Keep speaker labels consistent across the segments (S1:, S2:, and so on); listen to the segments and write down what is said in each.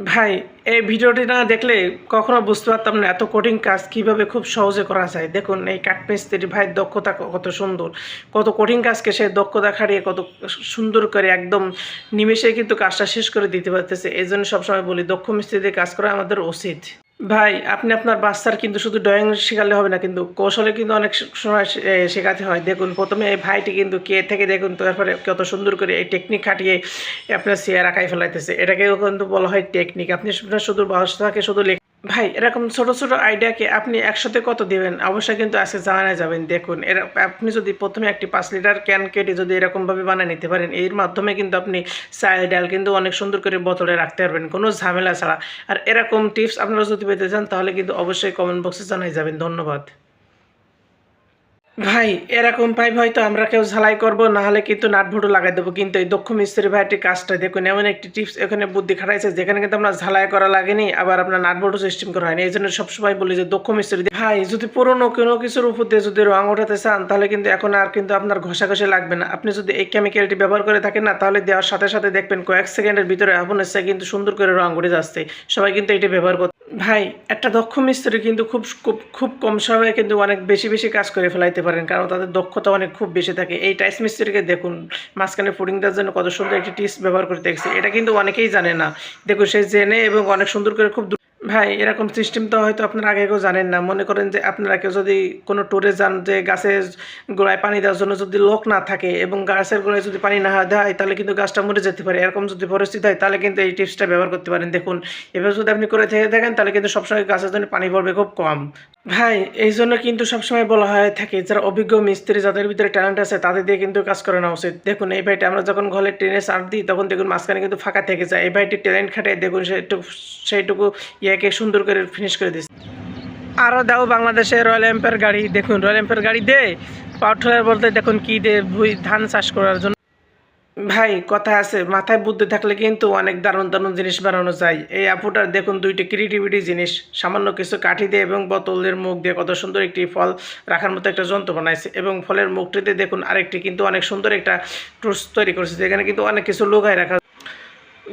S1: ভাই, এই ভিডিওটি না দেখলে কখনো বুঝতে পারতাম না এত কঠিন কাজ কিভাবে খুব সহজে করা যায়। দেখুন এই কাঠমিস্ত্রি ভাইয়ের দক্ষতা কত সুন্দর, কত কঠিন কাজকে সে দক্ষতা খাটিয়ে কত সুন্দর করে একদম নিমেষে কিন্তু কাজটা শেষ করে দিতে পারতেছে। এই জন্য সবসময় বলি দক্ষ মিস্ত্রি দিয়ে কাজ করা আমাদের উচিত। ভাই, আপনি আপনার বাচ্চার কিন্তু শুধু ড্রয়িং শেখালে হবে না, কিন্তু কৌশলে কিন্তু অনেক সময় শেখাতে হয়। দেখুন প্রথমে এই ভাইটি কিন্তু কে থেকে দেখুন, তারপরে কত সুন্দর করে এই টেকনিক খাটিয়ে আপনার চেয়ার আঁকাই ফেলাইতেছে। এটাকেও কিন্তু বলা হয় টেকনিক। আপনি শুধু বাসাকে শুধু ভাই, এরকম ছোট ছোট আইডিয়াকে আপনি একসাথে কত দিবেন অবশ্যই কিন্তু আজকে জানায় যাবেন। দেখুন আপনি যদি প্রথমে একটি 5 লিটার ক্যান কেটে যদি এরকমভাবে বানিয়ে নিতে পারেন, এর মাধ্যমে কিন্তু আপনি চাল ডাল কিন্তু অনেক সুন্দর করে বোতলে রাখতে পারবেন কোনো ঝামেলা ছাড়া। আর এরকম টিপস আপনারা যদি পেতে চান তাহলে কিন্তু অবশ্যই কমেন্ট বক্সে জানাই যাবেন। ধন্যবাদ। ভাই, এরকম পাইপ হয়তো আমরা কেউ ঝালাই করব, না হলে কিন্তু নাটভুটো লাগাই দেবো। কিন্তু এই দক্ষ মিস্ত্রি ভাইটি কাজটা দেখুন, এমন একটি টিপস এখানে বুদ্ধি খাটাইছে যেখানে কিন্তু আপনার ঝালাই করা লাগেনি, আবার আপনার নাটভুটো সিস্টেম করা হয়নি। এই জন্য সবসময় বলি যে দক্ষ মিস্ত্রি ভাই, যদি পুরোনো কোনো কিছুর উপর দিয়ে যদি রং ওঠাতে চান তাহলে কিন্তু এখন আর কিন্তু আপনার ঘষাঘষি লাগবে না। আপনি যদি এই কেমিক্যালটি ব্যবহার করে থাকেন না, তাহলে দেওয়ার সাথে সাথে দেখবেন কয়েক সেকেন্ডের ভিতরে আপনার সে কিন্তু সুন্দর করে রং উঠে যাচ্ছে। সবাই কিন্তু এটি ব্যবহার করতে। ভাই, একটা দক্ষ মিস্ত্রি কিন্তু খুব খুব খুব কম সময়ে কিন্তু অনেক বেশি বেশি কাজ করে ফেলাইতে পারেন, কারণ তাদের দক্ষতা অনেক খুব বেশি থাকে। এই টাইস মিস্ত্রিকে দেখুন, মাঝখানে ফুডিং দেওয়ার জন্য কত সুন্দর একটি টিপস ব্যবহার করতে দেখছি। এটা কিন্তু অনেকেই জানে না। দেখুন সে জেনে এবং অনেক সুন্দর করে খুব ভাই, এরকম সিস্টেম তো হয়তো আপনারা আগে কেউ জানেন না। মনে করেন যে আপনারা কেউ যদি কোনো ট্যুরে যান, যে গাছের গোড়ায় পানি দেওয়ার জন্য যদি লোক না থাকে এবং গাছের গোড়ায় যদি পানি না দেয় তাহলে কিন্তু গাছটা মরে যেতে পারে। এরকম যদি পরিস্থিতি হয় তাহলে কিন্তু এই টিপসটা ব্যবহার করতে পারেন। দেখুন এবার যদি আপনি করে থেকে দেখেন তাহলে কিন্তু সবসময় গাছের জন্য পানি পড়বে খুব কম। ভাই, এই জন্য কিন্তু সবসময় বলা হয়ে থাকে যারা অভিজ্ঞ মিস্ত্রি, যাদের ভিতরে ট্যালেন্ট আছে তাদের দিয়ে কিন্তু কাজ করানো উচিত। দেখুন এই ভাইটি আমরা যখন ঘরে ট্রেনে চার্জ দিই তখন দেখুন মাঝখানে কিন্তু ফাঁকা থেকে যায়। এই ভাইটি ট্যালেন্ট খাটিয়ে দেখুন সেইটুকু ইয়াকে সুন্দর করে ফিনিশ করে দিচ্ছে। আরও দাও বাংলাদেশে রয়্যাল এনফিল্ড গাড়ি, দেখুন রয়্যাল এনফিল্ড গাড়ি দে পাওয়ার টিলার বলতে দেখুন কি দে ধান চাষ করার জন্য। ভাই, কথা আছে মাথায় বুদ্ধি থাকলে কিন্তু অনেক দারুণ দারুণ জিনিস বানানো যায়। এই আপুটার দেখুন দুইটি ক্রিয়েটিভিটি জিনিস, সামান্য কিছু কাঠি দিয়ে এবং বোতলের মুখ দিয়ে কত সুন্দর একটি ফল রাখার মতো একটা যন্ত্র বানাইছে, এবং ফলের মুখটিতে দেখুন আরেকটি কিন্তু অনেক সুন্দর একটা টুলস তৈরি করেছে যেখানে কিন্তু অনেক কিছু লুকায় রাখা।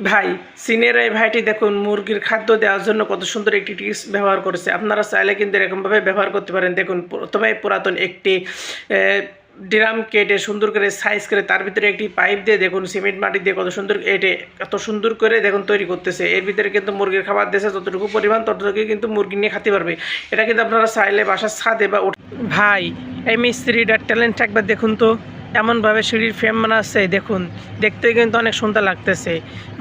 S1: ভাই, চীনের এই ভাইটি দেখুন মুরগির খাদ্য দেওয়ার জন্য কত সুন্দর একটি টিপস ব্যবহার করেছে। আপনারা চাইলে কিন্তু এরকমভাবে ব্যবহার করতে পারেন। দেখুন প্রথমে পুরাতন একটি ড্রাম কেটে সুন্দর করে সাইজ করে তার ভিতরে একটি পাইপ দিয়ে দেখুন সিমেন্ট মাটি দিয়ে কত সুন্দর এত সুন্দর করে দেখুন তৈরি করতেছে। এর ভিতরে কিন্তু মুরগির খাবার দিয়েছে, যতটুকু পরিমাণ ততটুকু কিন্তু মুরগি নিয়ে খেতে পারবে। এটা কিন্তু আপনারা চাইলে বাসার ছাদে বা ভাই, এই মিস্ত্রিটার ট্যালেন্ট একবার দেখুন তো, এমনভাবে সিঁড়ির ফ্রেম বানাচ্ছে দেখুন, দেখতে কিন্তু অনেক সুন্দর লাগতেছে।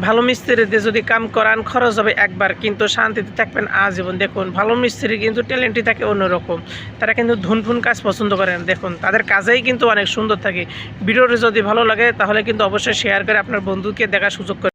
S1: ভালো মিস্ত্রিতে যদি কাম করান খরচ হবে একবার, কিন্তু শান্তিতে থাকবেন আজীবন। দেখুন ভালো মিস্ত্রি কিন্তু ট্যালেন্টই থাকে অন্যরকম, তারা কিন্তু ধুনফুন কাজ পছন্দ করেন। দেখুন তাদের কাজেই কিন্তু অনেক সুন্দর থাকে। ভিডিওটি যদি ভালো লাগে তাহলে কিন্তু অবশ্যই শেয়ার করে আপনার বন্ধুকে দেখার সুযোগ করে